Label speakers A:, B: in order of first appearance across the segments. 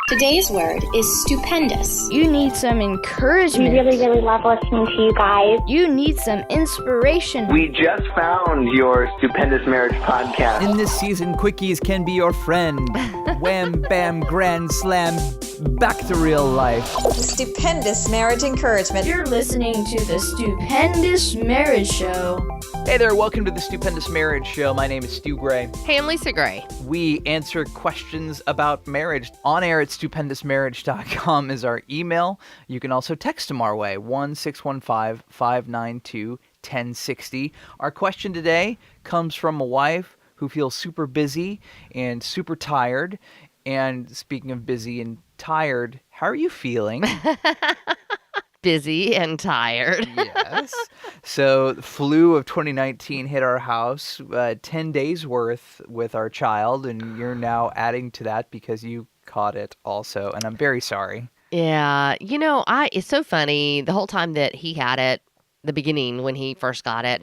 A: Today's word is stupendous.
B: You need some encouragement.
C: We really, really love listening to you guys.
B: You need some inspiration.
D: We just found your Stupendous Marriage podcast.
E: In this season, quickies can be your friend. Wham, bam, grand slam, back to real life.
F: Stupendous Marriage Encouragement.
B: You're listening to the Stupendous Marriage Show.
E: Hey there, welcome to the Stupendous Marriage Show. My name is Stu Gray.
G: Hey, I'm Lisa Gray.
E: We answer questions about marriage. On air at stupendousmarriage.com is our email. You can also text them our way, 1-615-592-1060. Our question today comes from a wife who feels super busy and super tired. And speaking of busy and tired, how are you feeling?
G: Busy and tired.
E: Yes. So the flu of 2019 hit our house, 10 days worth with our child, and you're now adding to that because you caught it also, and I'm very sorry.
G: Yeah. It's so funny. The whole time that he had it, the beginning when he first got it,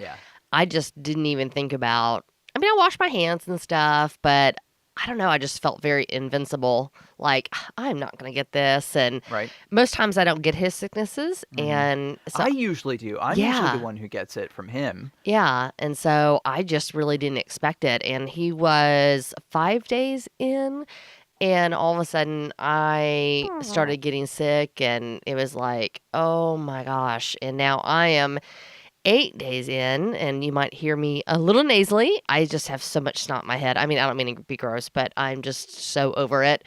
G: I just didn't even think about, I washed my hands and stuff, but I don't know. I just felt very invincible. Like, I'm not going to get this. And most times I don't get his sicknesses. Mm-hmm. And so,
E: I usually do. I'm usually the one who gets it from him.
G: Yeah. And so I just really didn't expect it. And he was 5 days in. And all of a sudden I started getting sick. And it was like, oh my gosh. And now I am 8 days in, and you might hear me a little nasally. I just have so much snot in my head. I don't mean to be gross, but I'm just so over it.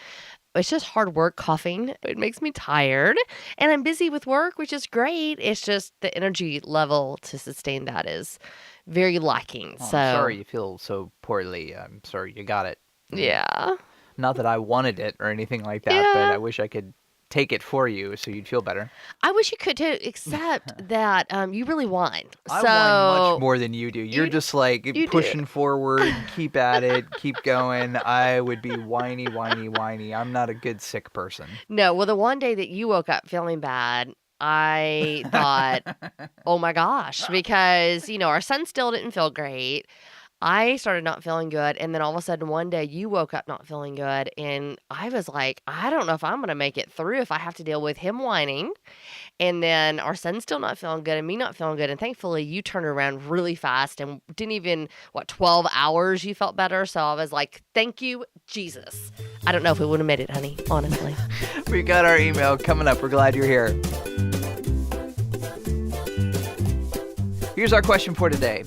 G: It's just hard work coughing. It makes me tired, and I'm busy with work, which is great. It's just the energy level to sustain that is very lacking.
E: Oh, I'm sorry you feel so poorly. I'm sorry you got it.
G: Yeah.
E: Not that I wanted it or anything like that, but I wish I could take it for you so you'd feel better.
G: I wish you could too, except that you really whine.
E: I whine much more than you do. You're just like pushing forward, keep at it, keep going. I would be whiny. I'm not a good sick person.
G: No, well, the one day that you woke up feeling bad, I thought, oh my gosh, because, our son still didn't feel great. I started not feeling good, and then all of a sudden one day you woke up not feeling good, and I was like, I don't know if I'm going to make it through if I have to deal with him whining, and then our son still not feeling good and me not feeling good, and thankfully you turned around really fast and didn't even, 12 hours you felt better, so I was like, thank you, Jesus. I don't know if we would have made it, honey, honestly.
E: We got our email coming up. We're glad you're here. Here's our question for today.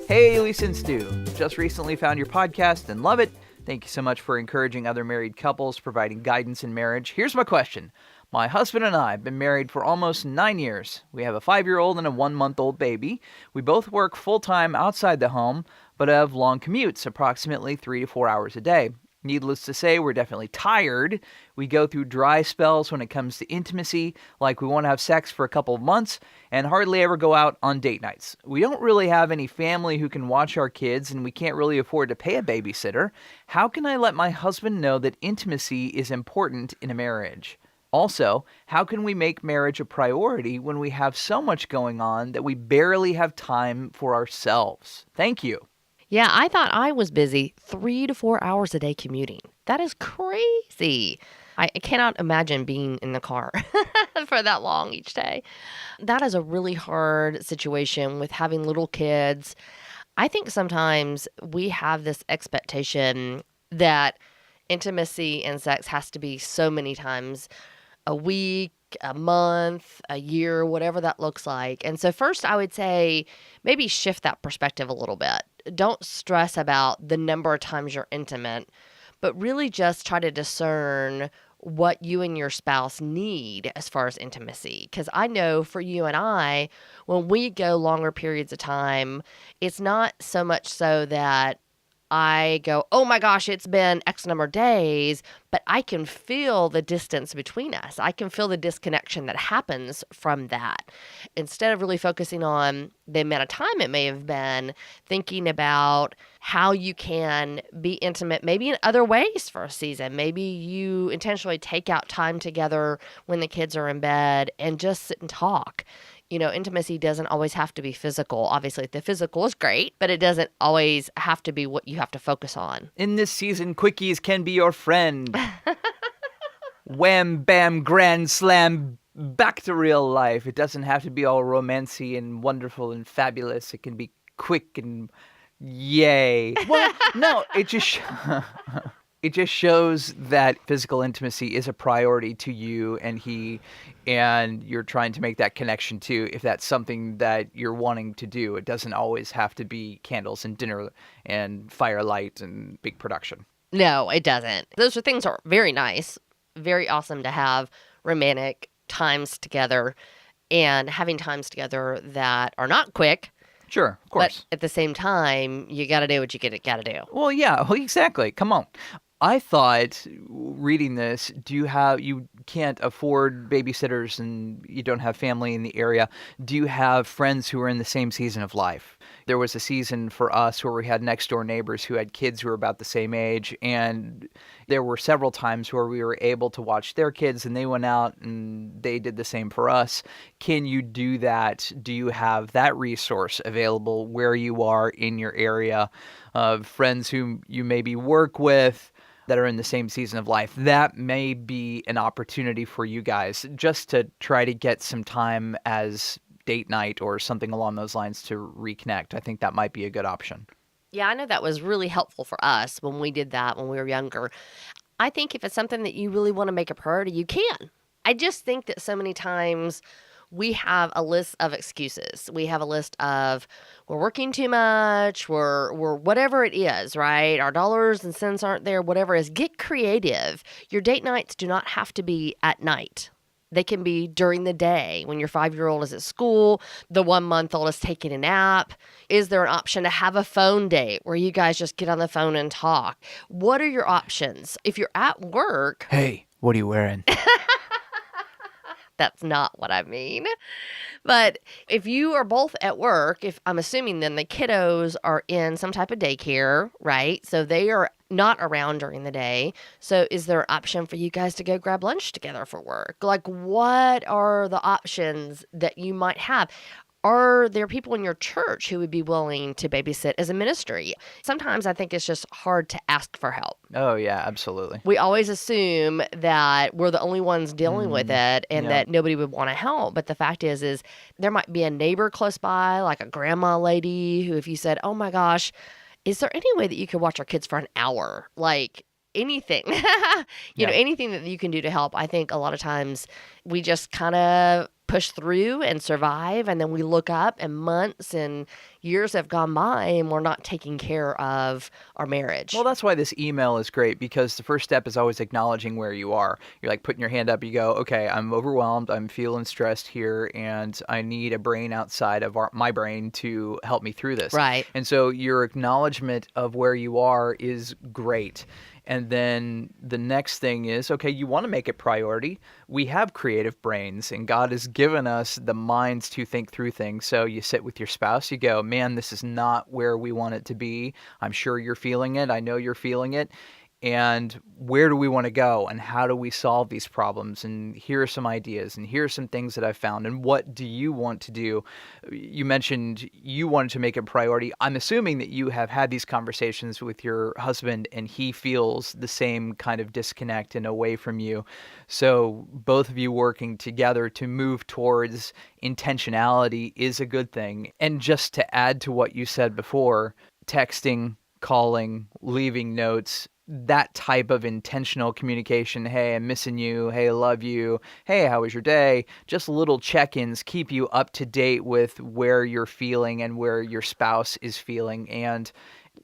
E: Hey, Lisa and Stu. Just recently found your podcast and love it. Thank you so much for encouraging other married couples, providing guidance in marriage. Here's my question. My husband and I have been married for almost 9 years. We have a 5-year-old and a 1-month-old baby. We both work full-time outside the home, but have long commutes, approximately 3 to 4 hours a day. Needless to say, we're definitely tired. We go through dry spells when it comes to intimacy, like we want to have sex for a couple of months and hardly ever go out on date nights. We don't really have any family who can watch our kids, and we can't really afford to pay a babysitter. How can I let my husband know that intimacy is important in a marriage? Also, how can we make marriage a priority when we have so much going on that we barely have time for ourselves? Thank you.
G: Yeah, I thought I was busy 3 to 4 hours a day commuting. That is crazy. I cannot imagine being in the car for that long each day. That is a really hard situation with having little kids. I think sometimes we have this expectation that intimacy and sex has to be so many times a week, a month, a year, whatever that looks like. And so first I would say maybe shift that perspective a little bit. Don't stress about the number of times you're intimate, but really just try to discern what you and your spouse need as far as intimacy. Because I know for you and I, when we go longer periods of time, it's not so much so that I go, oh my gosh, it's been X number of days, but I can feel the distance between us. I can feel the disconnection that happens from that. Instead of really focusing on the amount of time it may have been, thinking about how you can be intimate maybe in other ways for a season. Maybe you intentionally take out time together when the kids are in bed and just sit and talk. Intimacy doesn't always have to be physical. Obviously, the physical is great, but it doesn't always have to be what you have to focus on.
E: In this season, quickies can be your friend. wham, bam, grand slam, back to real life. It doesn't have to be all romancy and wonderful and fabulous. It can be quick and yay. Well, no, it just shows that physical intimacy is a priority to you and you're trying to make that connection too. If that's something that you're wanting to do, it doesn't always have to be candles and dinner and firelight and big production.
G: No, it doesn't. Those are things that are very nice, very awesome to have romantic times together and having times together that are not quick.
E: Sure, of course.
G: But at the same time, you got to do what you got to do.
E: Well, yeah, well, exactly. Come on. I thought reading this, you can't afford babysitters and you don't have family in the area. Do you have friends who are in the same season of life? There was a season for us where we had next door neighbors who had kids who were about the same age. And there were several times where we were able to watch their kids and they went out and they did the same for us. Can you do that? Do you have that resource available where you are in your area of friends whom you maybe work with that are in the same season of life? That may be an opportunity for you guys just to try to get some time as date night or something along those lines to reconnect. I think that might be a good option.
G: Yeah, I know that was really helpful for us when we did that when we were younger. I think if it's something that you really want to make a priority, you can. I just think that so many times we have a list of excuses. We have a list of we're working too much, we're whatever it is, right? Our dollars and cents aren't there, whatever it is. Get creative. Your date nights do not have to be at night. They can be during the day when your 5-year-old is at school, the 1-month-old is taking a nap. Is there an option to have a phone date where you guys just get on the phone and talk? What are your options? If you're at work...
E: Hey, what are you wearing?
G: That's not what I mean. But if you are both at work, if I'm assuming then the kiddos are in some type of daycare, right? So they are not around during the day. So is there an option for you guys to go grab lunch together for work? Like, what are the options that you might have? Are there people in your church who would be willing to babysit as a ministry? Sometimes I think it's just hard to ask for help.
E: Oh, yeah, absolutely.
G: We always assume that we're the only ones dealing with it and that nobody would want to help. But the fact is there might be a neighbor close by, like a grandma lady who, if you said, oh my gosh, is there any way that you could watch our kids for an hour? Like anything, you know, anything that you can do to help. I think a lot of times we just kind of push through and survive, and then we look up and months and years have gone by and we're not taking care of our marriage.
E: Well, that's why this email is great, because the first step is always acknowledging where you are. You're like putting your hand up, you go, okay, I'm overwhelmed, I'm feeling stressed here, and I need a brain outside of my brain to help me through this.
G: Right.
E: And so your acknowledgement of where you are is great. And then the next thing is, okay, you want to make it priority. We have creative brains, and God has given us the minds to think through things. So you sit with your spouse, you go, man, this is not where we want it to be. I'm sure you're feeling it. I know you're feeling it. And where do we want to go, and how do we solve these problems? And here are some ideas, and here are some things that I've found, and what do you want to do? You mentioned you wanted to make it a priority. I'm assuming that you have had these conversations with your husband and he feels the same kind of disconnect and away from you. So both of you working together to move towards intentionality is a good thing. And just to add to what you said before, texting, calling, leaving notes, that type of intentional communication. Hey, I'm missing you. Hey, I love you. Hey, how was your day? Just little check-ins keep you up to date with where you're feeling and where your spouse is feeling. And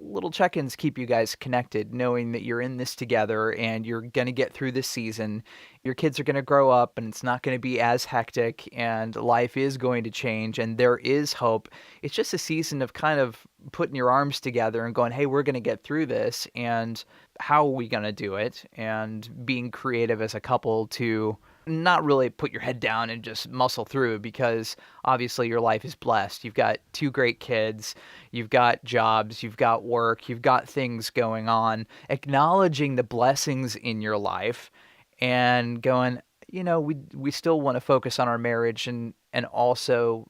E: little check-ins keep you guys connected, knowing that you're in this together and you're going to get through this season. Your kids are going to grow up and it's not going to be as hectic and life is going to change and there is hope. It's just a season of kind of putting your arms together and going, hey, we're going to get through this, and how are we going to do it? And being creative as a couple to not really put your head down and just muscle through, because obviously your life is blessed. You've got 2 great kids, you've got jobs, you've got work, you've got things going on. Acknowledging the blessings in your life and going, you know, we still want to focus on our marriage and also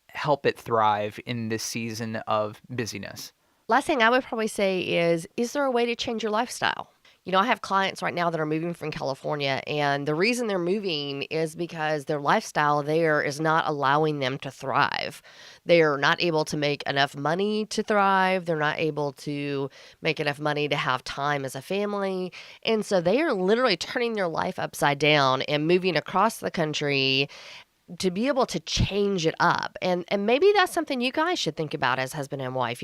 E: help it thrive in this season of busyness.
G: Last thing I would probably say is there a way to change your lifestyle? I have clients right now that are moving from California, and the reason they're moving is because their lifestyle there is not allowing them to thrive. They're not able to make enough money to thrive. They're not able to make enough money to have time as a family. And so they are literally turning their life upside down and moving across the country to be able to change it up. And maybe that's something you guys should think about as husband and wife.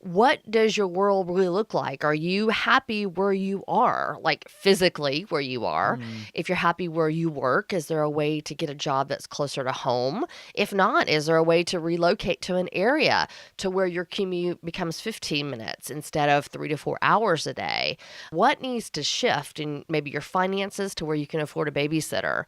G: What does your world really look like? Are you happy where you are, like physically where you are? If you're happy where you work, is there a way to get a job that's closer to home? If not, is there a way to relocate to an area to where your commute becomes 15 minutes instead of 3 to 4 hours a day? What needs to shift in maybe your finances to where you can afford a babysitter?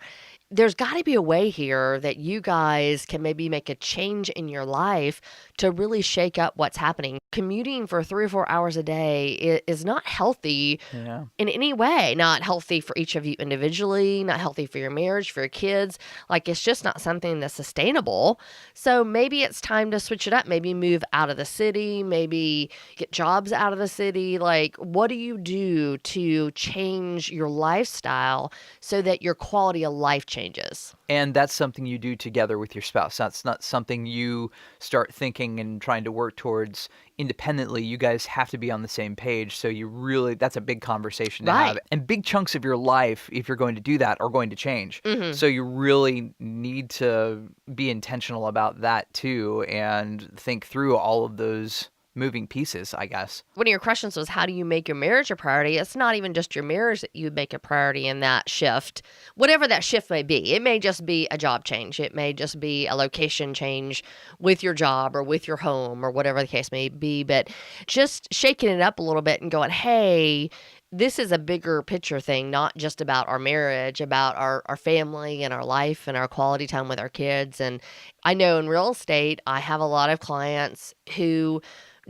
G: There's got to be a way here that you guys can maybe make a change in your life to really shake up what's happening. Commuting for 3 or 4 hours a day is not healthy in any way. Not healthy for each of you individually, not healthy for your marriage, for your kids. Like, it's just not something that's sustainable. So maybe it's time to switch it up. Maybe move out of the city, maybe get jobs out of the city. Like, what do you do to change your lifestyle so that your quality of life changes?
E: And that's something you do together with your spouse. That's not something you start thinking and trying to work towards independently. You guys have to be on the same page. So that's a big conversation to have. And big chunks of your life, if you're going to do that, are going to change. So you really need to be intentional about that too and think through all of those moving pieces, I guess.
G: One of your questions was, how do you make your marriage a priority? It's not even just your marriage that you make a priority in that shift, whatever that shift may be. It may just be a job change. It may just be a location change with your job or with your home or whatever the case may be. But just shaking it up a little bit and going, hey, this is a bigger picture thing, not just about our marriage, about our family and our life and our quality time with our kids. And I know in real estate, I have a lot of clients who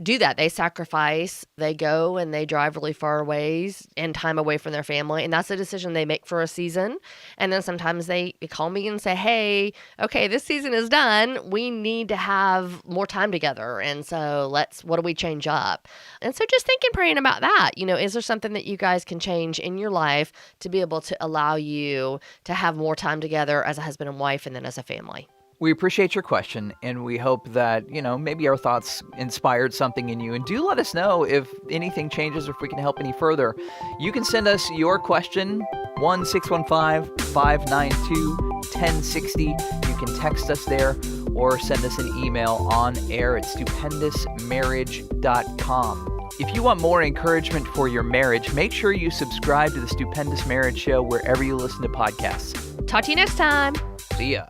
G: do that. They sacrifice, they go and they drive really far ways and time away from their family. And that's a decision they make for a season. And then sometimes they call me and say, hey, okay, this season is done. We need to have more time together. And so what do we change up? And so just thinking, praying about that, is there something that you guys can change in your life to be able to allow you to have more time together as a husband and wife and then as a family?
E: We appreciate your question, and we hope that, maybe our thoughts inspired something in you. And do let us know if anything changes or if we can help any further. You can send us your question, 1-615-592-1060. You can text us there or send us an email on air at stupendousmarriage.com. If you want more encouragement for your marriage, make sure you subscribe to the Stupendous Marriage Show wherever you listen to podcasts.
G: Talk to you next time.
E: See ya.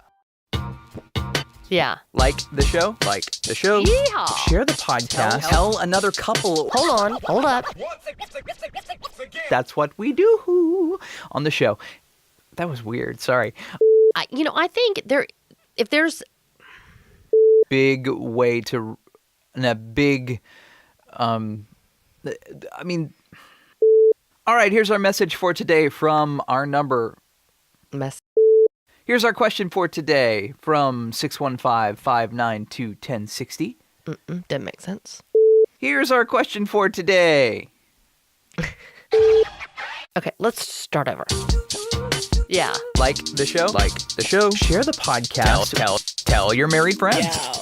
G: Yeah.
E: Like the show?
G: Yeehaw.
E: Share the podcast. Tell another couple.
G: Hold up.
E: That's what we do on the show. That was weird. Sorry.
G: I think if there's
E: big way to, and a big, all right, here's our message for today from our number. Here's our question for today from 615-592-1060.
G: Didn't make sense.
E: Here's our question for today.
G: Okay, let's start over. Yeah.
E: Like the show? Share the podcast. Tell your married friends. Yeah.